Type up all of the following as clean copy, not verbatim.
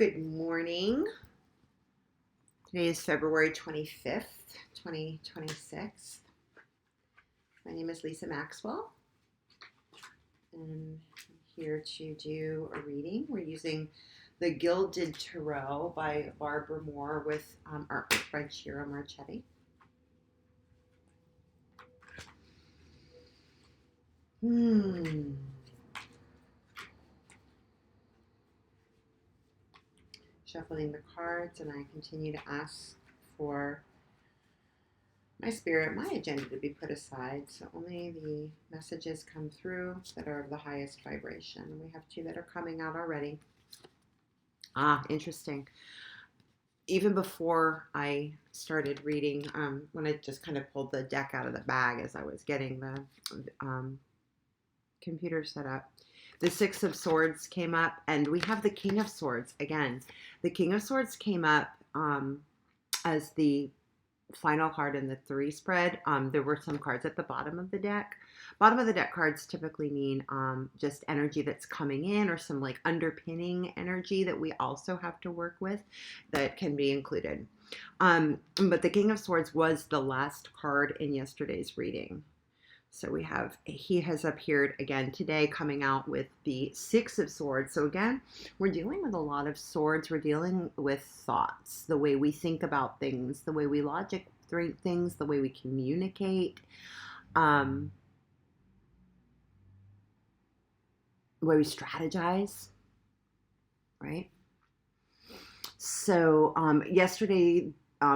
Good morning. Today is February 25th, 2026. My name is Lisa Maxwell, and I'm here to do a reading. We're using the Gilded Tarot by Barbara Moore with art by Ciro Marchetti. Shuffling the cards, and I continue to ask for my spirit, my agenda to be put aside, so only the messages come through that are of the highest vibration. We have two that are coming out already. Interesting. Even before I started reading, when I just kind of pulled the deck out of the bag as I was getting the computer set up, the Six of Swords came up, and we have the King of Swords again. The King of Swords came up as the final card in the 3 spread. There were some cards at the bottom of the deck. Bottom of the deck cards typically mean just energy that's coming in, or some like underpinning energy that we also have to work with that can be included. But the King of Swords was the last card in yesterday's reading. So he has appeared again today, coming out with the Six of Swords. So again, we're dealing with a lot of swords. We're dealing with thoughts, the way we think about things, the way we logic things, the way we communicate, the way we strategize, right? So yesterday,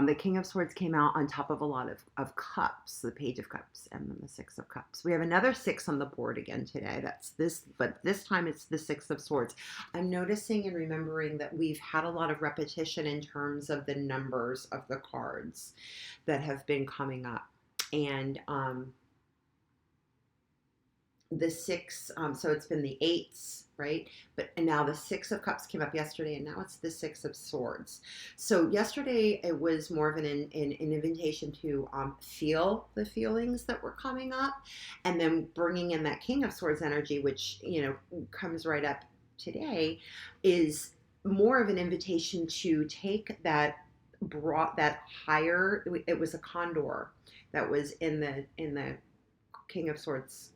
the King of Swords came out on top of a lot of cups, the Page of Cups, and then the Six of Cups. We have another 6 on the board again today. That's this, but this time it's the Six of Swords. I'm noticing and remembering that we've had a lot of repetition in terms of the numbers of the cards that have been coming up. And the 6, so it's been the 8s, right? And now the 6 of Cups came up yesterday, and now it's the 6 of Swords. So yesterday it was more of an invitation to feel the feelings that were coming up, and then bringing in that King of Swords energy, which comes right up today, is more of an invitation to take that higher. It was a condor that was in the King of Swords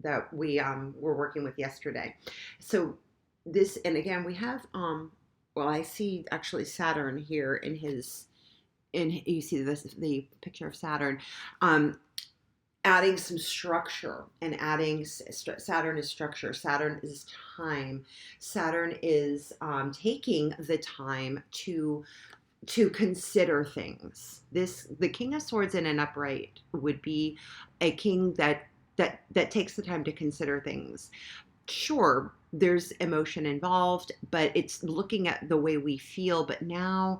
that we were working with yesterday. So this, and again, we have well, I see actually Saturn here you see the picture of Saturn, adding some structure, and Saturn is structure, Saturn is time, Saturn is taking the time to consider things. The King of Swords in an upright would be a king that takes the time to consider things. Sure, there's emotion involved, but it's looking at the way we feel. But now,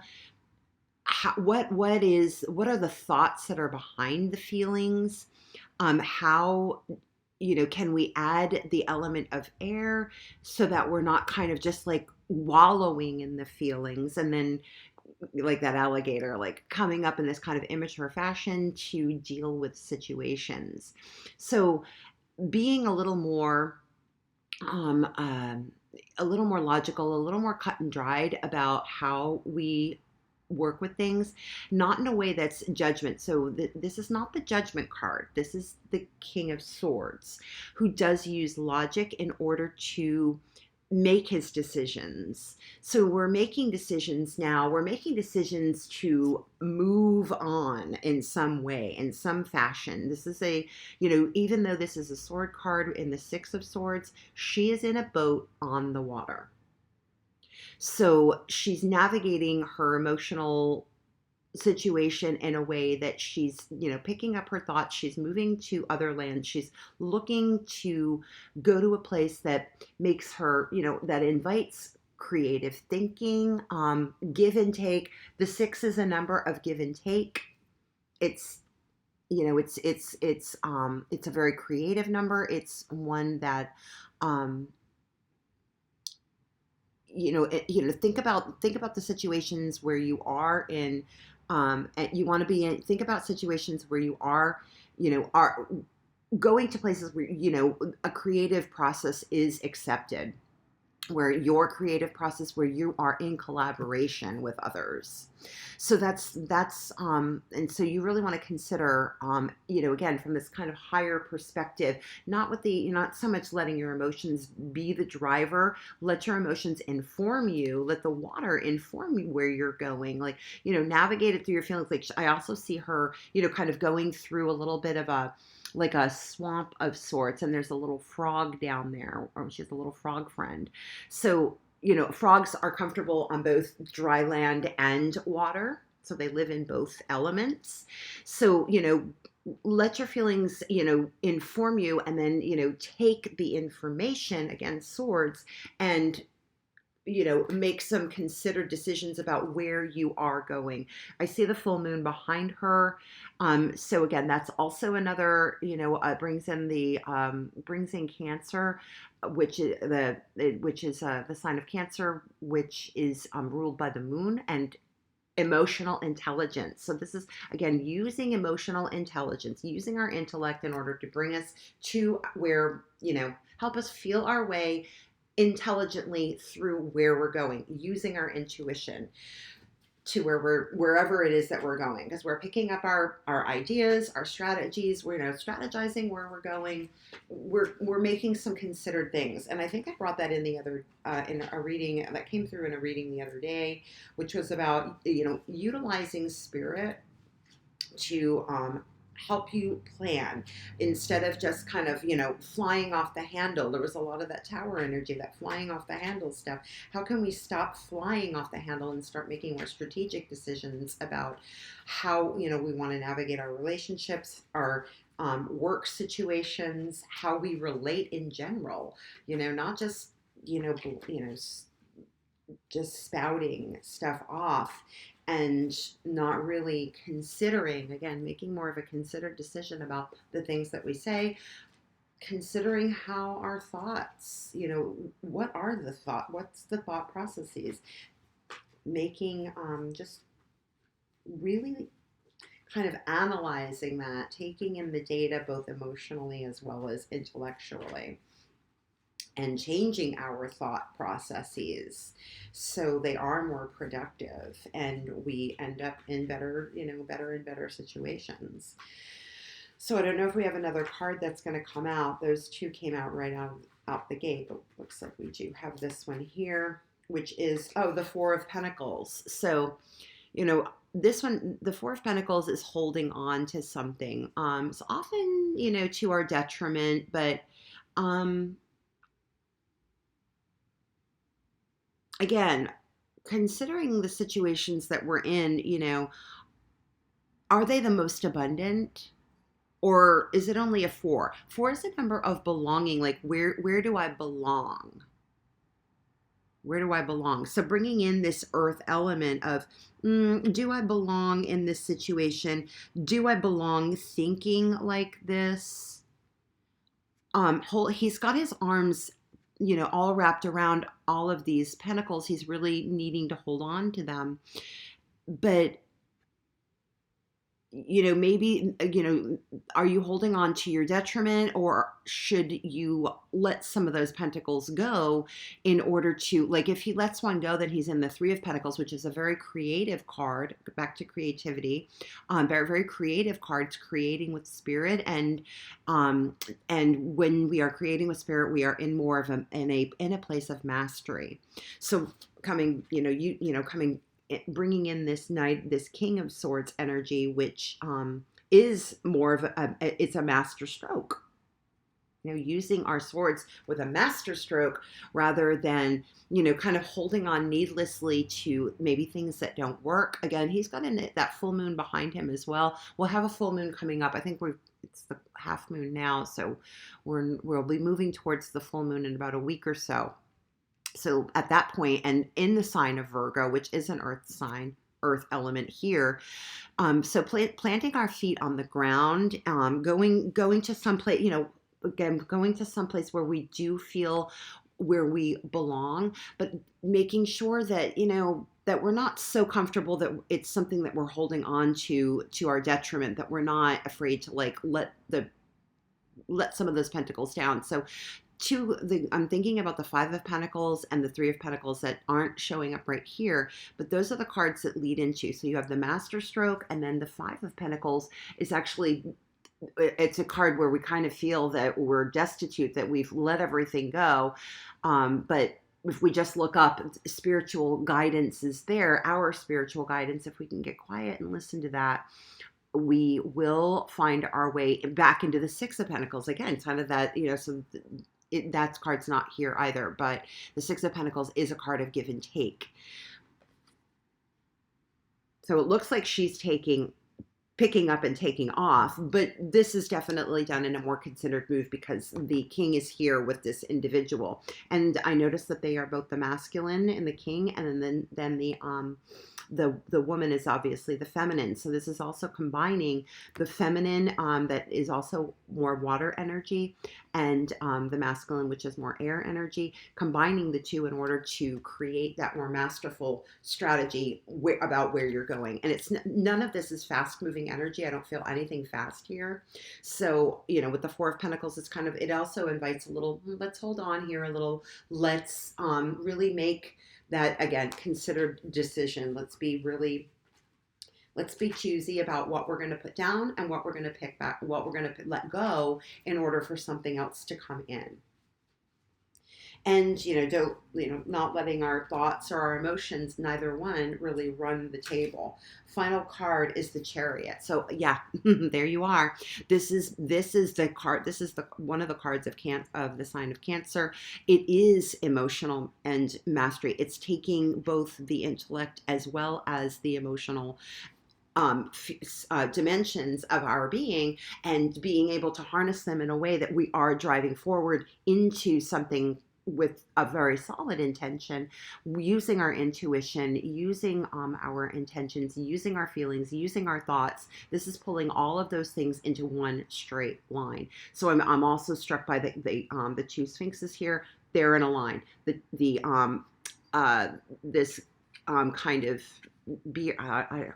what are the thoughts that are behind the feelings? How can we add the element of air so that we're not kind of just like wallowing in the feelings, and then like that alligator, like coming up in this kind of immature fashion to deal with situations. So being a little more logical, a little more cut and dried about how we work with things, not in a way that's judgment. So this is not the Judgment card. This is the King of Swords, who does use logic in order to make his decisions. So we're making decisions now. We're making decisions to move on in some way, in some fashion. This is even though this is a sword card in the Six of Swords, she is in a boat on the water. So she's navigating her emotional situation in a way that she's picking up her thoughts, she's moving to other lands, she's looking to go to a place that makes her that invites creative thinking, give and take. The 6 is a number of give and take. It's it's a very creative number. It's one that think about the situations where you are in. And you want to be in, think about situations where you are going to places where, a creative process is accepted. where your creative process, where you are in collaboration with others. So and so you really want to consider, again, from this kind of higher perspective, not with not so much letting your emotions be the driver. Let your emotions inform you. Let the water inform you where you're going. Like, navigate it through your feelings. Like, I also see her, kind of going through a little bit of a swamp of sorts, and there's a little frog down there, or she has a little frog friend. So, frogs are comfortable on both dry land and water. So they live in both elements. So, let your feelings, inform you, and then, take the information, again, swords, and make some considered decisions about where you are going. I see the full moon behind her. So again, that's also another, brings in Cancer, which is the sign of Cancer, which is ruled by the moon, and emotional intelligence. So this is, again, using emotional intelligence, using our intellect in order to bring us to where, help us feel our way intelligently through where we're going, using our intuition to wherever it is that we're going, because we're picking up our ideas, our strategies. We're strategizing where we're going. We're making some considered things, and I think I brought that in the other in a reading that came through in a reading the other day, which was about utilizing spirit to help you plan instead of just kind of flying off the handle. There was a lot of that tower energy, that flying off the handle stuff. How can we stop flying off the handle and start making more strategic decisions about how we want to navigate our relationships, our work situations, how we relate in general, not just just spouting stuff off and not really considering, again, making more of a considered decision about the things that we say, considering how our thoughts, what's the thought processes, making, just really kind of analyzing that, taking in the data both emotionally as well as intellectually, and changing our thought processes so they are more productive and we end up in better and better situations. So I don't know if we have another card that's going to come out. Those two came out right out the gate, but looks like we do have this one here, which is, the Four of Pentacles. So, this one, the Four of Pentacles, is holding on to something. It's often, to our detriment, but again, considering the situations that we're in, are they the most abundant? Or is it only a four? Four is a number of belonging. Like, where do I belong? Where do I belong? So bringing in this earth element of, do I belong in this situation? Do I belong thinking like this? He's got his arms, all wrapped around all of these pentacles. He's really needing to hold on to them. But, maybe, are you holding on to your detriment, or should you let some of those pentacles go in order to, like, if he lets one go, then he's in the Three of Pentacles, which is a very creative card, back to creativity, very, very creative cards, creating with spirit. And when we are creating with spirit, we are in more of in a place of mastery. So coming, coming, bringing in this Knight, this King of Swords energy, which is more of it's a master stroke. Using our swords with a master stroke rather than, kind of holding on needlessly to maybe things that don't work. Again, he's got that full moon behind him as well. We'll have a full moon coming up. I think it's the half moon now, so we'll be moving towards the full moon in about a week or so. So at that point, and in the sign of Virgo, which is an earth sign, earth element here, so planting our feet on the ground, going to some place, again, going to some place where we do feel where we belong, but making sure that, that we're not so comfortable that it's something that we're holding on to our detriment, that we're not afraid to, like, let some of those pentacles down. So I'm thinking about the Five of Pentacles and the Three of Pentacles that aren't showing up right here, but those are the cards that lead into. So you have the Master Stroke, and then the Five of Pentacles is actually, it's a card where we kind of feel that we're destitute, that we've let everything go. But if we just look up, spiritual guidance is there, our spiritual guidance. If we can get quiet and listen to that, we will find our way back into the Six of Pentacles. Again, kind of that, so that card's not here either, but the Six of Pentacles is a card of give and take. So it looks like she's picking up and taking off, but this is definitely done in a more considered move because the king is here with this individual. And I noticed that they are both the masculine in the king, and then the woman is obviously the feminine. So this is also combining the feminine that is also more water energy, and the masculine, which is more air energy, combining the two in order to create that more masterful strategy about where you're going. And it's none of this is fast moving energy. I don't feel anything fast here. So, with the Four of Pentacles, it's kind of, it also invites a little, let's hold on here a little, let's really make that, again, considered decision. Let's be choosy about what we're going to put down and what we're going to pick back, what we're going to let go in order for something else to come in. And, not letting our thoughts or our emotions, neither one, really run the table. Final card is the Chariot. So yeah, there you are. This is the card. This is one of the cards of the sign of Cancer. It is emotional and mastery. It's taking both the intellect as well as the emotional dimensions of our being, and being able to harness them in a way that we are driving forward into something with a very solid intention, using our intuition, using our intentions, using our feelings, using our thoughts. This is pulling all of those things into one straight line. So I'm also struck by the two sphinxes here. They're in a line. This kind of beer. I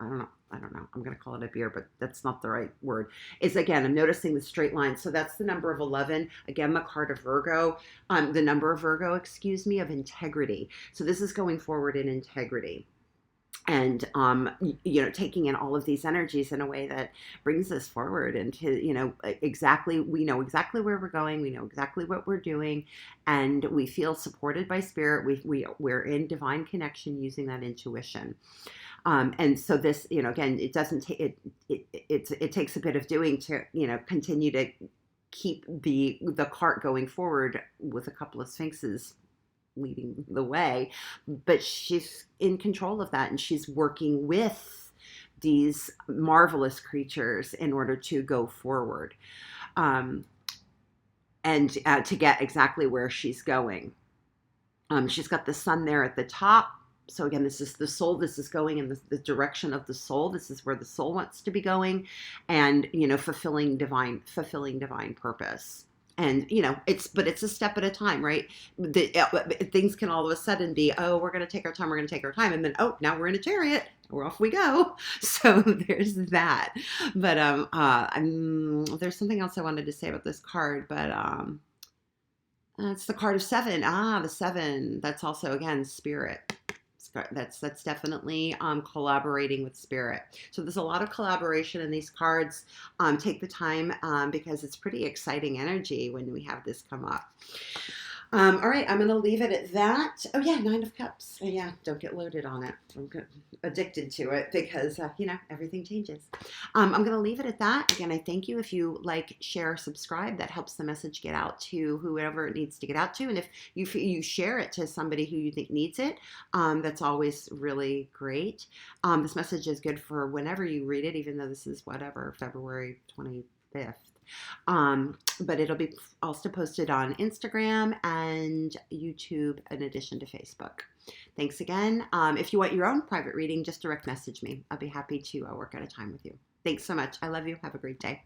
don't know. I'm going to call it a beer, but that's not the right word. Again, I'm noticing the straight line. So that's the number of 11. Again, the card of Virgo, the number of Virgo, of integrity. So this is going forward in integrity. And, taking in all of these energies in a way that brings us forward into, we know exactly where we're going. We know exactly what we're doing, and we feel supported by spirit. We're in divine connection using that intuition. And so this, again, it doesn't take, it takes a bit of doing to, continue to keep the cart going forward with a couple of sphinxes leading the way, but she's in control of that, and she's working with these marvelous creatures in order to go forward, and to get exactly where she's going. She's got the sun there at the top. So again, this is the soul. This is going in the direction of the soul. This is where the soul wants to be going, and fulfilling divine purpose. And it's a step at a time, right? Things can all of a sudden be, oh, we're going to take our time, and then, oh, now we're in a chariot, we're off we go. So there's that. But there's something else I wanted to say about this card, but it's the card of 7. The 7. That's also, again, spirit. That's definitely collaborating with spirit. So there's a lot of collaboration in these cards. Take the time because it's pretty exciting energy when we have this come up. All right, I'm going to leave it at that. Oh yeah, 9 of Cups. Yeah, don't get loaded on it. I'm addicted to it because, everything changes. I'm going to leave it at that. Again, I thank you if you like, share, subscribe. That helps the message get out to whoever it needs to get out to. And if you share it to somebody who you think needs it, that's always really great. This message is good for whenever you read it, even though this is February 25th. But it'll be also posted on Instagram and YouTube in addition to Facebook. Thanks again. If you want your own private reading, just direct message me. I'll be happy to work out a time with you. Thanks so much. I love you. Have a great day.